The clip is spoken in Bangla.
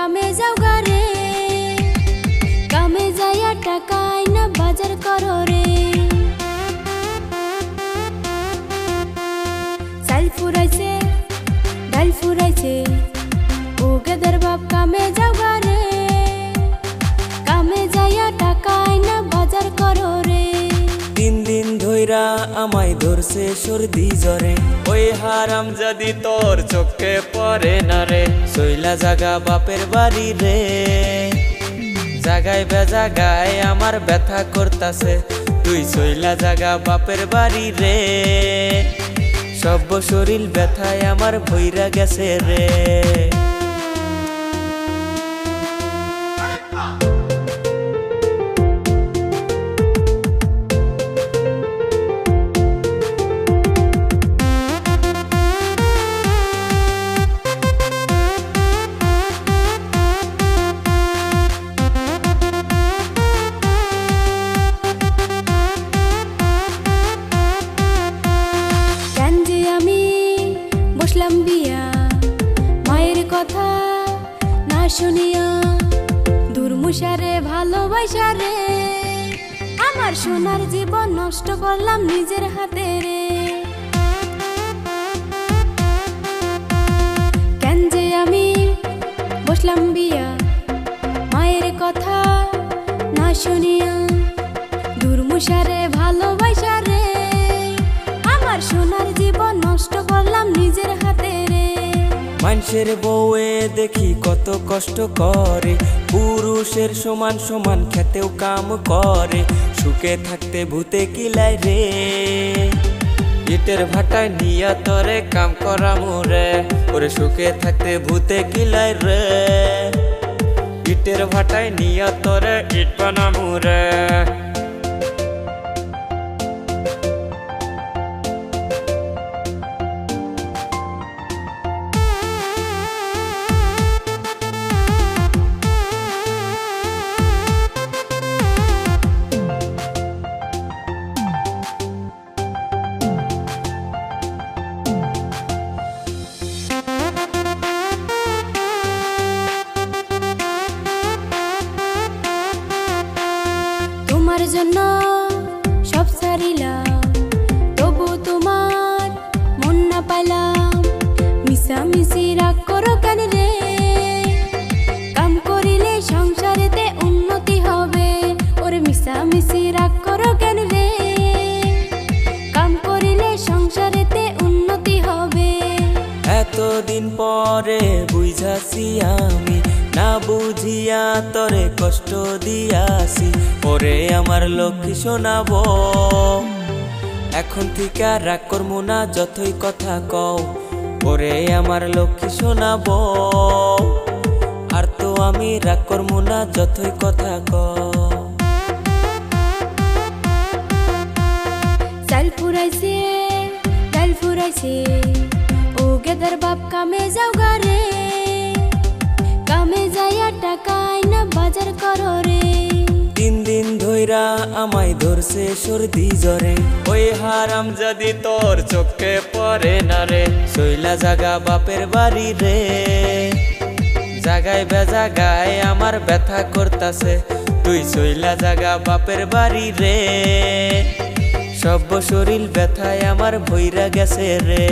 কামে যাও গারে, কামে যাইয়া টাকা আইনা বাজার করো রে। চাল ফুরাইছে ডাল ফুরাইছে, ও গেদের বাপ কামে যাও গারে, কামে যাইয়া টাকা আইনা বাজার করো রে। তিন দিন ধইরা আমায় ধরছে সর্দি জ্বরে, ওই হারাম যদি তোর চোখে পড়ে না রে। সইলা জাগা বাপের বাড়ি রে, জাগায় বেজাগায় আমার ব্যথা করতাছে। তুই সইলা জাগা বাপের বাড়ি রে, সব শরীর ব্যথায় আমার ভইরা গেছে রে। বসলাম বিয়া মায়ের কথা না শুনিয়া, দুর্মুষারে ভালোবাসা রে, আমার সোনার জীবন নষ্ট করলাম নিজের হাতে রে। কেন যে আমি বসলাম বিয়া মায়ের কথা না শুনিয়া, দুর্মুষারে ভালোবাসা রে, আমার সোনার জীবন নষ্ট করলাম নিজের হাতে রে। মানুষের বউয়ে দেখি কত কষ্ট করে, পুরুষের সমান সমান খেতেও কাম করে। সুখে থাকতে ভূতে কিলাই রে, ইটের ভাটায় নিয়া তরে কাম করা মোরে। ওরে সুখে থাকতে ভূতে কিলাই রে, ইটের ভাটায় নিয়া তরে ইট বানামু রে। তোমার জন্য সব ছাড়িলাম, তবু তোমার মন না পাইলাম। মিশামিশি রাগ করো কেন রে, কাম করিলে সংসারেতে উন্নতি হবে। ওরে মিশামিশি রাগ করো কেন রে, কাম করিলে সংসারেতে উন্নতি হবে। এতদিন পরে বুঝাছি আমি, না বুঝিয়া তরে কষ্ট দিয়াছি। ওরে আমার লক্ষ্মী শোনাবো, এখন থেকে রাগ করবো না যতই কথা কও। ওরে আমার লক্ষ্মী শোনাবো, আর তো আমি রাগ করবো না যতই কথা কও। চাল ফুরাইছে ডাল ফুরাইছে, ও গেদার বাপ কামে যাও গারে, কামে যাইয়া টাকা আইনা বাজার করো রে। তিন দিন ধইরা আমায় ধরছে সর্দি জ্বরে, ওই হারাম যদি তোর চোখে পড়ে না রে। সইলা জাগা বাপের বাড়ি রে, জাগায় বেজাগায় আমার ব্যথা করতাছে। তুই সইলা জাগা বাপের বাড়ি রে, সব শরীর ব্যথায় আমার ভইরা গেছে রে।